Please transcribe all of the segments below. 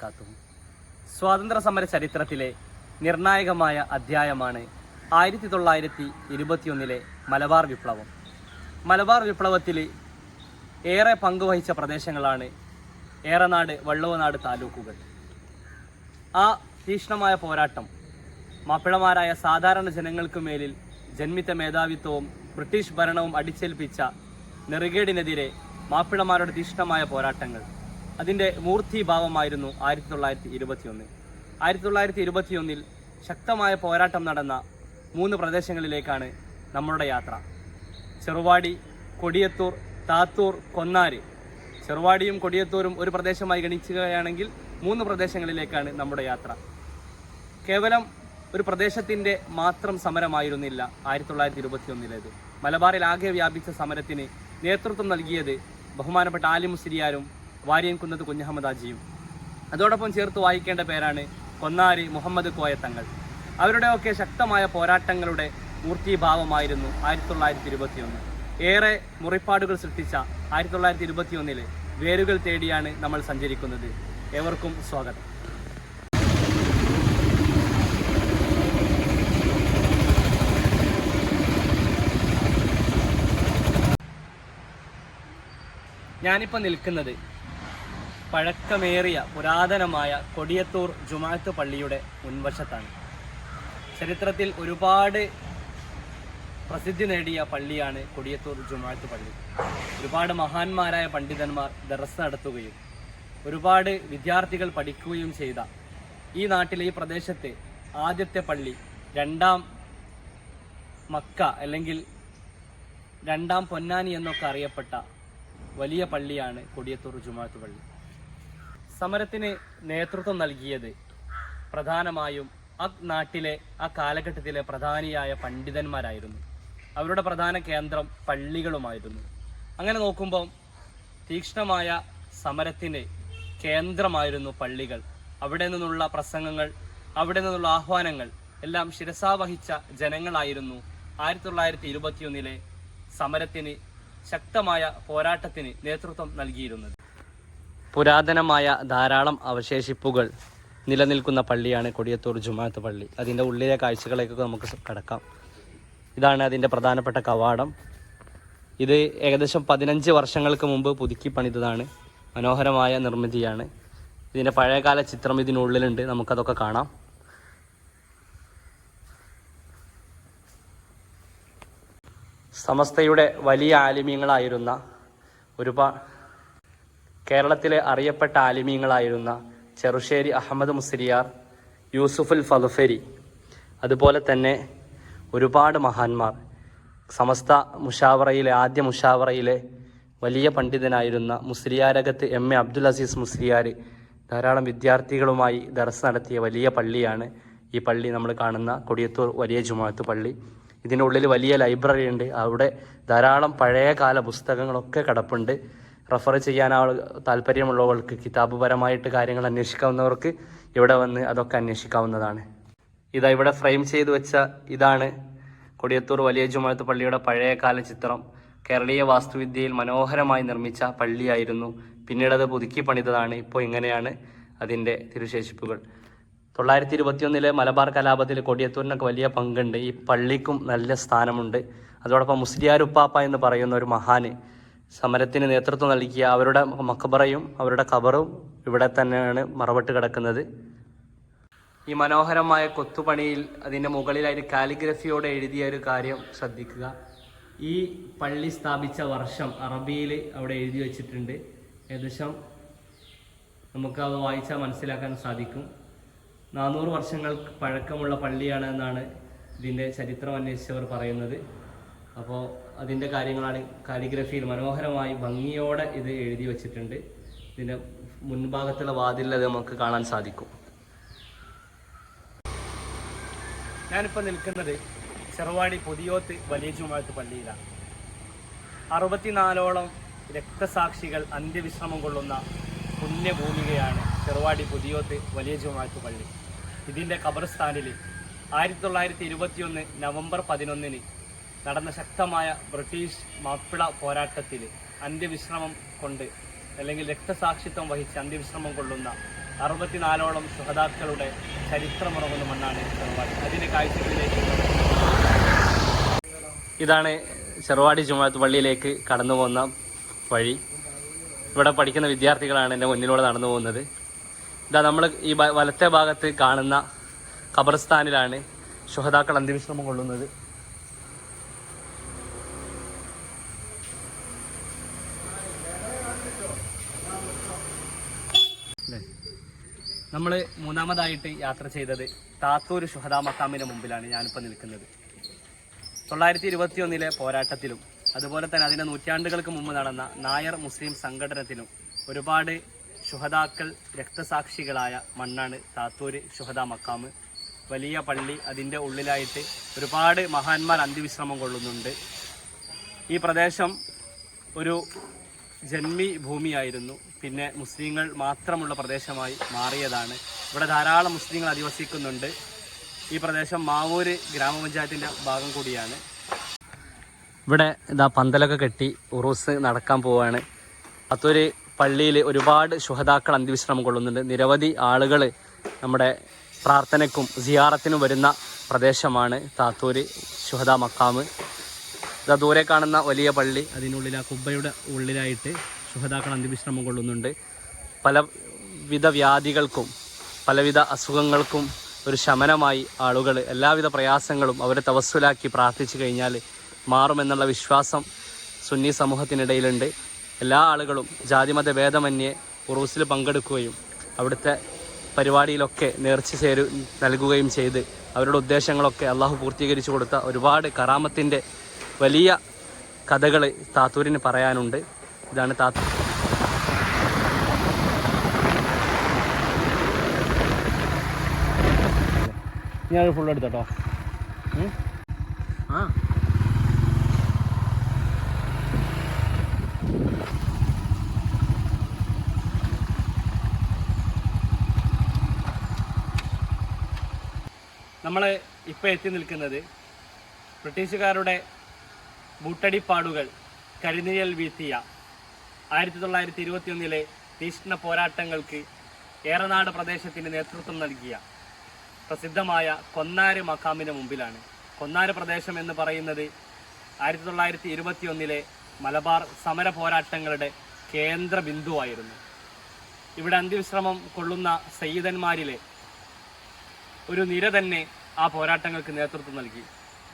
വബറകാതുഹു. സ്വാതന്ത്ര്യ സമര ചരിത്രത്തിലെ നിർണായകമായ അധ്യായമാണ് 1921 മലബാർ വിപ്ലവം. മലബാർ വിപ്ലവത്തിൽ ഏറെ പങ്കുവഹിച്ച പ്രദേശങ്ങളാണ് ഏറനാട്, വള്ളുവനാട് താലൂക്കുകൾ. ആ തീക്ഷ്ണമായ പോരാട്ടം മാപ്പിളമാരായ സാധാരണ ജനങ്ങൾക്ക് മേലിൽ ജന്മിത്ത മേധാവിത്വവും ബ്രിട്ടീഷ് ഭരണവും അടിച്ചേൽപ്പിച്ച നെറുകേടിനെതിരെ മാപ്പിളമാരുടെ തീക്ഷ്ണമായ പോരാട്ടങ്ങൾ, അതിൻ്റെ മൂർത്തിഭാവമായിരുന്നു 1921. 1921 ശക്തമായ പോരാട്ടം നടന്ന 3 പ്രദേശങ്ങളിലേക്കാണ് നമ്മളുടെ യാത്ര. ചെറുവാടി, കൊടിയത്തൂർ, താത്തൂർ, കൊന്നാര്. ചെറുവാടിയും കൊടിയത്തൂരും ഒരു പ്രദേശമായി ഗണിക്കുകയാണെങ്കിൽ 3 പ്രദേശങ്ങളിലേക്കാണ് നമ്മുടെ യാത്ര. കേവലം ഒരു പ്രദേശത്തിൻ്റെ മാത്രം സമരമായിരുന്നില്ല 1921. മലബാറിൽ ആകെ വ്യാപിച്ച സമരത്തിന് നേതൃത്വം നൽകിയത് ബഹുമാനപ്പെട്ട ആലി മുസ്ലിയാരും വാര്യൻകുന്നത്ത് കുഞ്ഞഹമ്മദ് ഹാജിയും. അതോടൊപ്പം ചേർത്ത് വായിക്കേണ്ട പേരാണ് കൊന്നാരി മുഹമ്മദ് കോയ തങ്ങൾ. അവരുടെയൊക്കെ ശക്തമായ പോരാട്ടങ്ങളുടെ മൂർത്തിഭാവമായിരുന്നു 1921. ഏറെ മുറിപ്പാടുകൾ സൃഷ്ടിച്ച 1921 വേരുകൾ തേടിയാണ് നമ്മൾ സഞ്ചരിക്കുന്നത്. ഏവർക്കും സ്വാഗതം. ഞാനിപ്പോൾ നിൽക്കുന്നത് പഴക്കമേറിയ പുരാതനമായ കൊടിയത്തൂർ ജുമാഅത്ത് പള്ളിയുടെ മുൻവശത്താണ്. ചരിത്രത്തിൽ ഒരുപാട് പ്രസിദ്ധി നേടിയ പള്ളിയാണ് കൊടിയത്തൂർ ജുമാഅത്ത് പള്ളി. ഒരുപാട് മഹാന്മാരായ പണ്ഡിതന്മാർ ദർസ് നടത്തുകയും ഒരുപാട് വിദ്യാർത്ഥികൾ പഠിക്കുകയും ചെയ്ത ഈ നാട്ടിലെ, ഈ പ്രദേശത്തെ ആദ്യത്തെ പള്ളി, രണ്ടാം മക്ക അല്ലെങ്കിൽ രണ്ടാം പൊന്നാനി എന്നൊക്കെ അറിയപ്പെട്ട വലിയ പള്ളിയാണ് കൊടിയത്തൂർ ജുമാഅത്ത് പള്ളി. സമരത്തിന് നേതൃത്വം നൽകിയത് പ്രധാനമായും ആ നാട്ടിലെ, ആ കാലഘട്ടത്തിലെ പ്രധാനിയായ പണ്ഡിതന്മാരായിരുന്നു. അവരുടെ പ്രധാന കേന്ദ്രം പള്ളികളുമായിരുന്നു. അങ്ങനെ നോക്കുമ്പോൾ തീക്ഷ്ണമായ സമരത്തിന് കേന്ദ്രമായിരുന്നു പള്ളികൾ. അവിടെ നിന്നുള്ള പ്രസംഗങ്ങൾ, അവിടെ നിന്നുള്ള ആഹ്വാനങ്ങൾ എല്ലാം ശിരസാവഹിച്ച ജനങ്ങളായിരുന്നു 1921 സമരത്തിന്, ശക്തമായ പോരാട്ടത്തിന് നേതൃത്വം നൽകിയിരുന്നത്. പുരാതനമായ ധാരാളം അവശേഷിപ്പുകൾ നിലനിൽക്കുന്ന പള്ളിയാണ് കൊടിയത്തൂർ ജുമാഅത്ത് പള്ളി. അതിൻ്റെ ഉള്ളിലെ കാഴ്ചകളേക്കൊക്കെ നമുക്ക് കടക്കാം. ഇതാണ് അതിൻ്റെ പ്രധാനപ്പെട്ട കവാടം. ഇത് ഏകദേശം 15 വർഷങ്ങൾക്ക് മുമ്പ് പുതുക്കി പണിതതാണ്. മനോഹരമായ നിർമ്മിതിയാണ്. ഇതിൻ്റെ പഴയകാല ചിത്രം ഇതിനുള്ളിലുണ്ട്, നമുക്കതൊക്കെ കാണാം. സമസ്തയുടെ വലിയ ആലിമീങ്ങളായിരുന്ന കേരളത്തിലെ അറിയപ്പെട്ട ആലിമീങ്ങളായിരുന്ന ചെറുശ്ശേരി അഹമ്മദ് മുസ്ലിയാർ, യൂസുഫുൽ ഫളുഫരി, അതുപോലെ തന്നെ ഒരുപാട് മഹാന്മാർ, സമസ്ത മുഷാവറയിലെ, ആദ്യ മുഷാവറയിലെ വലിയ പണ്ഡിതനായിരുന്ന മുസ്ലിയാരകത്ത് എം.എ. അബ്ദുൽ അസീസ് മുസ്ലിയാർ ധാരാളം വിദ്യാർത്ഥികളുമായി ദർസ് നടത്തിയ വലിയ പള്ളിയാണ് ഈ പള്ളി, നമ്മൾ കാണുന്ന കൊടിയത്തൂർ വലിയ ജുമാഅത്ത് പള്ളി. ഇതിനുള്ളിൽ വലിയ ലൈബ്രറി ഉണ്ട്. അവിടെ ധാരാളം പഴയകാല പുസ്തകങ്ങളൊക്കെ കിടപ്പുണ്ട്. റെഫർ ചെയ്യാൻ താല്പര്യമുള്ളവർക്ക്, കിതാബുപരമായിട്ട് കാര്യങ്ങൾ അന്വേഷിക്കാവുന്നവർക്ക് ഇവിടെ വന്ന് അതൊക്കെ അന്വേഷിക്കാവുന്നതാണ്. ഇതാ ഇവിടെ ഫ്രെയിം ചെയ്തു വെച്ച ഇതാണ് കൊടിയത്തൂർ വലിയ ജുമാഅത്ത് പള്ളിയുടെ പഴയകാല ചിത്രം. കേരളീയ വാസ്തുവിദ്യയിൽ മനോഹരമായി നിർമ്മിച്ച പള്ളിയായിരുന്നു. പിന്നീട് അത് പുതുക്കി പണിതതാണ്. ഇപ്പോൾ ഇങ്ങനെയാണ് അതിൻ്റെ തിരുശേഷിപ്പുകൾ. 1921 മലബാർ കലാപത്തിൽ കൊടിയത്തൂരിനൊക്കെ വലിയ പങ്കുണ്ട്. ഈ പള്ളിക്കും നല്ല സ്ഥാനമുണ്ട്. അതോടൊപ്പം മുസ്ലിയാരുപ്പാപ്പ എന്ന് പറയുന്ന ഒരു മഹാന് സമരത്തിന് നേതൃത്വം നൽകിയ അവരുടെ മക്ബറയും അവരുടെ ഖബറും ഇവിടെ തന്നെയാണ് മറവിട്ട് കിടക്കുന്നത്. ഈ മനോഹരമായ കൊത്തുപണിയിൽ അതിൻ്റെ മുകളിലായിട്ട് കാലിഗ്രഫിയോടെ എഴുതിയ ഒരു കാര്യം ശ്രദ്ധിക്കുക. ഈ പള്ളി സ്ഥാപിച്ച വർഷം അറബിയിൽ അവിടെ എഴുതി വച്ചിട്ടുണ്ട്. ഏകദേശം നമുക്ക് അത് വായിച്ചാൽ മനസ്സിലാക്കാൻ സാധിക്കും. 400 വർഷങ്ങൾക്ക് പഴക്കമുള്ള പള്ളിയാണ് എന്നാണ് ഇതിൻ്റെ ചരിത്രം അന്വേഷിച്ചവർ പറയുന്നത്. അപ്പോൾ അതിൻ്റെ കാര്യങ്ങളാണ് കാലിഗ്രഫിയിൽ മനോഹരമായി ഭംഗിയോടെ ഇത് എഴുതി വച്ചിട്ടുണ്ട്. ഇതിൻ്റെ മുൻഭാഗത്തുള്ള വാതിലിൽ അത് നമുക്ക് കാണാൻ സാധിക്കും. ഞാനിപ്പോൾ നിൽക്കുന്നത് ചെറുവാടി പുതിയോത്ത് വലിയ ജുമാഅത്ത് പള്ളിയിലാണ്. 64ഓളം രക്തസാക്ഷികൾ അന്ത്യവിശ്രമം കൊള്ളുന്ന പുണ്യഭൂമികയാണ് ചെറുവാടി പുതിയോത്ത് വലിയ ജുമാഅത്ത് പള്ളി. ഇതിൻ്റെ ഖബർസ്ഥാനിൽ 1921 നവംബർ 11 നടന്ന ശക്തമായ ബ്രിട്ടീഷ് മാപ്പിള പോരാട്ടത്തിൽ അന്ത്യവിശ്രമം കൊണ്ട്, അല്ലെങ്കിൽ രക്തസാക്ഷിത്വം വഹിച്ച് അന്ത്യവിശ്രമം കൊള്ളുന്ന 64ഓളം ശുഹദാക്കളുടെ ചരിത്രമുറങ്ങുന്ന മണ്ണാണ് ചെറുവാടി. അതിൻ്റെ കാഴ്ചകളിലേക്ക് ഇതാണ് ചെറുവാടി ജുമുഅത്ത് പള്ളിയിലേക്ക് കടന്നു പോകുന്ന വഴി. ഇവിടെ പഠിക്കുന്ന വിദ്യാർത്ഥികളാണ് എൻ്റെ മുന്നിലൂടെ നടന്നു പോകുന്നത്. ഇതാ നമ്മൾ ഈ വലത്തെ ഭാഗത്ത് കാണുന്ന ഖബർസ്ഥാനിലാണ് ശുഹദാക്കൾ അന്ത്യവിശ്രമം കൊള്ളുന്നത്. നമ്മൾ മൂന്നാമതായിട്ട് യാത്ര ചെയ്തത് താത്തൂർ ശുഹദാ മക്കാമിൻ്റെ മുമ്പിലാണ് ഞാനിപ്പോൾ നിൽക്കുന്നത്. 921 പോരാട്ടത്തിലും അതുപോലെ തന്നെ അതിൻ്റെ നൂറ്റാണ്ടുകൾക്ക് മുമ്പ് നടന്ന നായർ മുസ്ലിം സംഘടനത്തിലും ഒരുപാട് ശുഹദാക്കൾ രക്തസാക്ഷികളായ മണ്ണാണ് താത്തൂർ ശുഹദാ മക്കാമ്. വലിയ പള്ളി, അതിൻ്റെ ഉള്ളിലായിട്ട് ഒരുപാട് മഹാന്മാർ അന്ത്യവിശ്രമം കൊള്ളുന്നുണ്ട്. ഈ പ്രദേശം ഒരു ജന്മി ഭൂമിയായിരുന്നു, പിന്നെ മുസ്ലിങ്ങൾ മാത്രമുള്ള പ്രദേശമായി മാറിയതാണ്. ഇവിടെ ധാരാളം മുസ്ലിങ്ങൾ അധിവസിക്കുന്നുണ്ട്. ഈ പ്രദേശം മാവൂര് ഗ്രാമപഞ്ചായത്തിൻ്റെ ഭാഗം കൂടിയാണ്. ഇവിടെ ഇതാ പന്തലൊക്കെ കെട്ടി ഉറൂസ് നടക്കാൻ പോവുകയാണ്. അതൊരു പള്ളിയിൽ ഒരുപാട് ശുഹദാക്കൾ അന്ത്യവിശ്രമം കൊള്ളുന്നുണ്ട്. നിരവധി ആളുകൾ നമ്മുടെ പ്രാർത്ഥനയ്ക്കും സിയാറത്തിനും വരുന്ന പ്രദേശമാണ് താത്തൂര് ശുഹദാ മക്കാമ്. ഇതാ ദൂരെ കാണുന്ന വലിയ പള്ളി, അതിനുള്ളിൽ ആ കുബ്ബയുടെ ഉള്ളിലായിട്ട് ശുഹദാക്കൾ അന്ത്യവിശ്രമം കൊള്ളുന്നുണ്ട്. പലവിധ വ്യാധികൾക്കും പലവിധ അസുഖങ്ങൾക്കും ഒരു ശമനമായി ആളുകൾ എല്ലാവിധ പ്രയാസങ്ങളും അവരെ തവസ്സുലാക്കി പ്രാർത്ഥിച്ചു കഴിഞ്ഞാൽ മാറുമെന്നുള്ള വിശ്വാസം സുന്നി സമൂഹത്തിനിടയിലുണ്ട്. എല്ലാ ആളുകളും ജാതിമത ഭേദമന്യേ ഉറൂസിൽ പങ്കെടുക്കുകയും അവിടുത്തെ പരിപാടിയിലൊക്കെ നേർച്ച നൽകുകയും ചെയ്ത് അവരുടെ ഉദ്ദേശങ്ങളൊക്കെ അള്ളാഹു പൂർത്തീകരിച്ചു കൊടുത്ത ഒരുപാട് കറാമത്തിൻ്റെ വലിയ കഥകൾ താത്തൂരിന് പറയാനുണ്ട്. ഇതാണ് താത്തൂർ. ഞാൻ ഫുൾ എടുത്തോട്ടോ. ആ നമ്മൾ ഇപ്പോൾ എത്തി നിൽക്കുന്നത് ബ്രിട്ടീഷുകാരുടെ ബൂട്ടടിപ്പാടുകൾ കരിനിഴൽ വീഴ്ത്തിയ 1921 തീഷ്ണ പോരാട്ടങ്ങൾക്ക് ഏറനാട് പ്രദേശത്തിന് നേതൃത്വം നൽകിയ പ്രസിദ്ധമായ കൊന്നാര് മക്കാമിന് മുമ്പിലാണ്. കൊന്നാര് പ്രദേശം എന്ന് പറയുന്നത് 1921 മലബാർ സമര പോരാട്ടങ്ങളുടെ കേന്ദ്ര ബിന്ദുവായിരുന്നു. ഇവിടെ അന്ത്യവിശ്രമം കൊള്ളുന്ന സയ്യിദന്മാരിലെ ഒരു നിര തന്നെ ആ പോരാട്ടങ്ങൾക്ക് നേതൃത്വം നൽകി.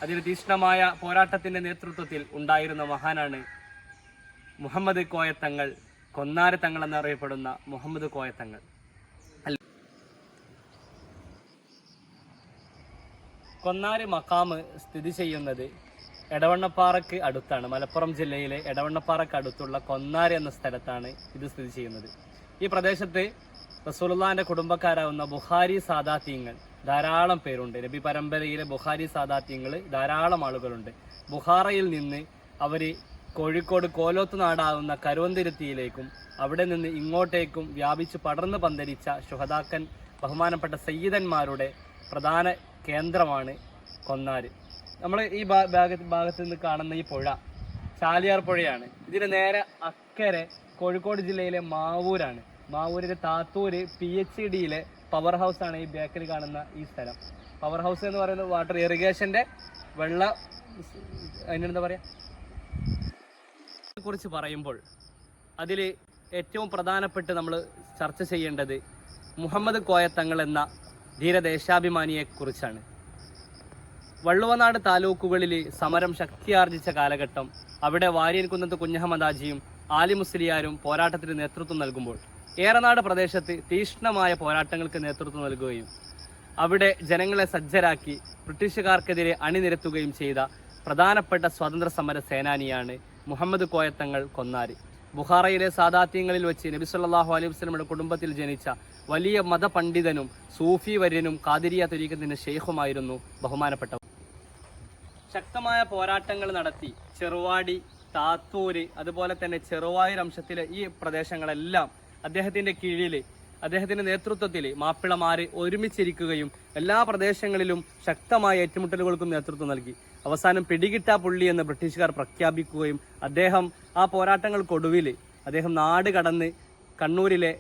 അതിന് തീഷ്ണമായ പോരാട്ടത്തിൻ്റെ നേതൃത്വത്തിൽ ഉണ്ടായിരുന്ന മഹാനാണ് മുഹമ്മദ് കോയത്തങ്ങൾ, കൊന്നാര് തങ്ങൾ എന്നറിയപ്പെടുന്ന മുഹമ്മദ് കോയത്തങ്ങൾ. കൊന്നാര് മക്കാമ് സ്ഥിതി ചെയ്യുന്നത് എടവണ്ണപ്പാറയ്ക്ക് അടുത്താണ്. മലപ്പുറം ജില്ലയിലെ എടവണ്ണപ്പാറയ്ക്ക് അടുത്തുള്ള കൊന്നാര് എന്ന സ്ഥലത്താണ് ഇത് സ്ഥിതി ചെയ്യുന്നത്. ഈ പ്രദേശത്ത് റസൂലുള്ളാഹിന്റെ കുടുംബക്കാരാവുന്ന ബുഖാരി സാദാത്യങ്ങൾ ധാരാളം പേരുണ്ട്. നബി പരമ്പരയിലെ ബുഖാരി സാദാത്യങ്ങൾ ധാരാളം ആളുകളുണ്ട്. ബുഖാറയിൽ നിന്ന് അവർ കോഴിക്കോട് കോലോത്ത് നാടാവുന്ന കരുവന്തിരുത്തിയിലേക്കും അവിടെ നിന്ന് ഇങ്ങോട്ടേക്കും വ്യാപിച്ച് പടർന്നു പന്തലിച്ച ശുഹദാക്കൻ ബഹുമാനപ്പെട്ട സയ്യിദന്മാരുടെ പ്രധാന കേന്ദ്രമാണ് കൊന്നാര്. നമ്മൾ ഈ ഭാഗത്ത് നിന്ന് കാണുന്ന ഈ പുഴ ചാലിയാർ പുഴയാണ്. ഇതിന് നേരെ അക്കരെ കോഴിക്കോട് ജില്ലയിലെ മാവൂരാണ്. മാവൂരിലെ താത്തൂര് PHEDയിലെ പവർ ഹൗസ് ആണ് ഈ ബാക്കിൽ കാണുന്ന ഈ സ്ഥലം. പവർ ഹൗസ് എന്ന് പറയുന്നത് വാട്ടർ ഇറിഗേഷന്റെ അതിനെന്താ പറയാ കുറിച്ച് പറയുമ്പോൾ അതിൽ ഏറ്റവും പ്രധാനപ്പെട്ട് നമ്മൾ ചർച്ച ചെയ്യേണ്ടത് മുഹമ്മദ് കോയത്തങ്ങൾ എന്ന ധീരദേശാഭിമാനിയെക്കുറിച്ചാണ്. വള്ളുവനാട് താലൂക്കുകളിൽ സമരം ശക്തിയാർജിച്ച കാലഘട്ടം, അവിടെ വാര്യൻകുന്നത്ത് കുഞ്ഞഹമ്മദാജിയും ആലി മുസ്ലിയാരും പോരാട്ടത്തിന് നേതൃത്വം നൽകുമ്പോൾ ഏറനാട് പ്രദേശത്ത് തീഷ്ണമായ പോരാട്ടങ്ങൾക്ക് നേതൃത്വം നൽകുകയും അവിടെ ജനങ്ങളെ സജ്ജരാക്കി ബ്രിട്ടീഷുകാർക്കെതിരെ അണിനിരത്തുകയും ചെയ്ത പ്രധാനപ്പെട്ട സ്വാതന്ത്ര്യ സമര സേനാനിയാണ് മുഹമ്മദ് കോയത്തങ്ങൾ കൊന്നാര്. ബുഖാറയിലെ സാദാത്യങ്ങളിൽ വെച്ച് നബി സല്ലല്ലാഹു അലൈഹി വസല്ലമയുടെ കുടുംബത്തിൽ ജനിച്ച വലിയ മതപണ്ഡിതനും സൂഫി വര്യനും ഖാദിരിയ ത്വരീഖത്തിന്റെ ഷെയ്ഖുമായിരുന്നു ബഹുമാനപ്പെട്ടവർ. ശക്തമായ പോരാട്ടങ്ങൾ നടത്തി ചെറുവാടി, താത്തൂര്, അതുപോലെ തന്നെ ചെറുവായൂർ അംശത്തിലെ ഈ പ്രദേശങ്ങളെല്ലാം അദ്ദേഹത്തിന്റെ കീഴിൽ, അദ്ദേഹത്തിന്റെ നേതൃത്വത്തിൽ മാപ്പിളമാര് ഒരുമിച്ചിരിക്കുകയും എല്ലാ പ്രദേശങ്ങളിലും ശക്തമായ ഏറ്റുമുട്ടലുകൾക്കും നേതൃത്വം നൽകി. അവസാനം പിടികിട്ടാ പുള്ളി എന്ന് ബ്രിട്ടീഷുകാർ പ്രഖ്യാപിക്കുകയും അദ്ദേഹം ആ പോരാട്ടങ്ങൾക്കൊടുവിൽ അദ്ദേഹം നാട് കടന്ന് കണ്ണൂരിലെ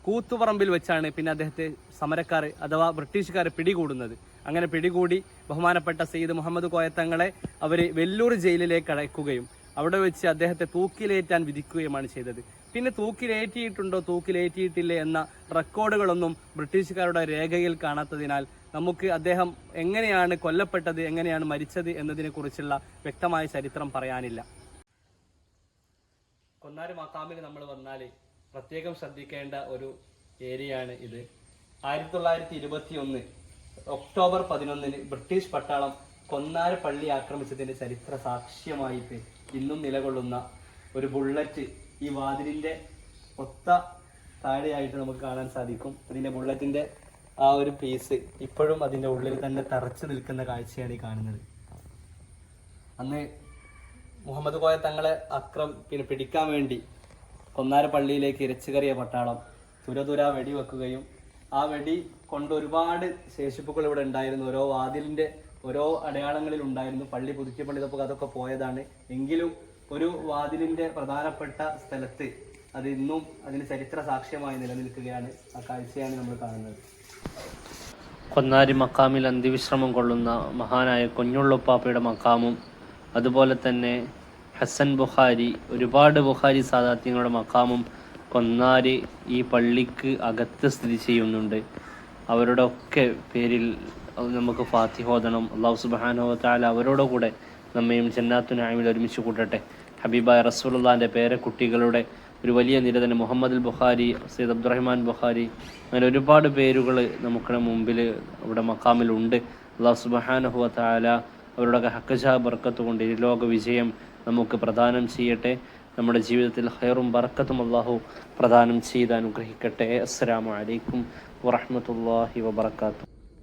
കൂത്തുപറമ്പിൽ വെച്ചാണ് പിന്നെ അദ്ദേഹത്തെ സമരക്കാർ അഥവാ ബ്രിട്ടീഷുകാർ പിടികൂടുന്നത്. അങ്ങനെ പിടികൂടി ബഹുമാനപ്പെട്ട സയ്യിദ് മുഹമ്മദ് കോയ തങ്ങളെ അവർ വെല്ലൂർ ജയിലിലേക്ക് അയക്കുകയും അവിടെ വെച്ച് അദ്ദേഹത്തെ തൂക്കിലേറ്റാൻ വിധിക്കുകയുമാണ് ചെയ്തത്. പിന്നെ തൂക്കിലേറ്റിയിട്ടുണ്ടോ തൂക്കിലേറ്റിയിട്ടില്ലേ എന്ന റെക്കോർഡുകളൊന്നും ബ്രിട്ടീഷുകാരുടെ രേഖയിൽ കാണാത്തതിനാൽ നമുക്ക് അദ്ദേഹം എങ്ങനെയാണ് കൊല്ലപ്പെട്ടത്, എങ്ങനെയാണ് മരിച്ചത് എന്നതിനെക്കുറിച്ചുള്ള വ്യക്തമായ ചരിത്രം പറയാനില്ല. കൊന്നാരി മഖാമിൽ നമ്മൾ വന്നാൽ പ്രത്യേകം ശ്രദ്ധിക്കേണ്ട ഒരു ഏരിയയാണ് ഇത്. 1921 ഒക്ടോബർ 11 ബ്രിട്ടീഷ് പട്ടാളം കൊന്നാര പള്ളി ആക്രമിച്ചതിന്റെ ചരിത്ര സാക്ഷ്യമായിട്ട് ഇന്നും നിലകൊള്ളുന്ന ഒരു ബുള്ളറ്റ് ഈ വാതിലിന്റെ ഒത്ത താഴെയായിട്ട് നമുക്ക് കാണാൻ സാധിക്കും. അതിന്റെ ബുള്ളറ്റിന്റെ ആ ഒരു പീസ് ഇപ്പോഴും അതിന്റെ ഉള്ളിൽ തന്നെ തറച്ചു നിൽക്കുന്ന കാഴ്ചയാണ് ഈ കാണുന്നത്. അന്ന് മുഹമ്മദ് കോയ തങ്ങളെ പിടിക്കാൻ വേണ്ടി കൊന്നാര പള്ളിയിലേക്ക് ഇരച്ചുകയറിയ പട്ടാളം തുരതുര വെടിവെക്കുകയും ആ വെടി കൊണ്ട് ഒരുപാട് ശേഷിപ്പുകൾ ഇവിടെ ഉണ്ടായിരുന്നു. ഓരോ വാതിലിന്റെ ഓരോ അടയാളങ്ങളിൽ ഉണ്ടായിരുന്നു. പള്ളി പുതുക്കി പണിതപ്പോൾ അതൊക്കെ പോയതാണ്. എങ്കിലും ഒരു വാതിലിന്റെ പ്രധാനപ്പെട്ട സ്ഥലത്ത് അത് ഇന്നും അതിന് ചരിത്ര സാക്ഷ്യമായി നിലനിൽക്കുകയാണ്. ആ കാഴ്ചയാണ് നമ്മൾ കാണുന്നത്. കൊന്നാരി മക്കാമിൽ അന്ത്യവിശ്രമം കൊള്ളുന്ന മഹാനായ കുഞ്ഞുള്ളുപ്പാപ്പയുടെ മക്കാമും അതുപോലെ തന്നെ ഹസൻ ബുഖാരി, ഒരുപാട് ബുഖാരി സാദാത്യങ്ങളുടെ മക്കാമും കൊന്നാരി ഈ പള്ളിക്ക് അകത്ത് സ്ഥിതി ചെയ്യുന്നുണ്ട്. അവരുടെ ഒക്കെ പേരിൽ നമുക്ക് ഫാത്തിഹോദനം. അല്ലാഹു സുബ്ഹാനഹു വ തആല അവരോട് കൂടെ നമ്മയും ജന്നാത്തു നഈമിൽ ഒരുമിച്ച് കൂട്ടട്ടെ. ഹബീബായ റസൂലുള്ളാഹിന്റെ പേരക്കുട്ടികളുടെ ഒരു വലിയ നിര തന്നെ മുഹമ്മദ് അൽ ബുഖാരി, സയ്യിദ് അബ്ദുറഹ്മാൻ ബുഖാരി, അങ്ങനെ ഒരുപാട് പേരുകൾ നമുക്ക് മുമ്പിൽ ഇവിടെ മക്കാമിലുണ്ട്. അല്ലാഹു സുബ്ഹാനഹു വ തആല അവരുടെ ഹഖജാ ബർക്കത്ത് കൊണ്ട് ഈ ലോക വിജയം നമുക്ക് പ്രദാനം ചെയ്യട്ടെ. നമ്മുടെ ജീവിതത്തിൽ ഖൈറും ബർക്കത്തും അല്ലാഹു പ്രദാനം ചെയ്ത് അനുഗ്രഹിക്കട്ടെ. അസ്സലാമു അലൈക്കും വറഹ്മത്തുള്ളാഹി വബറകാതുഹു.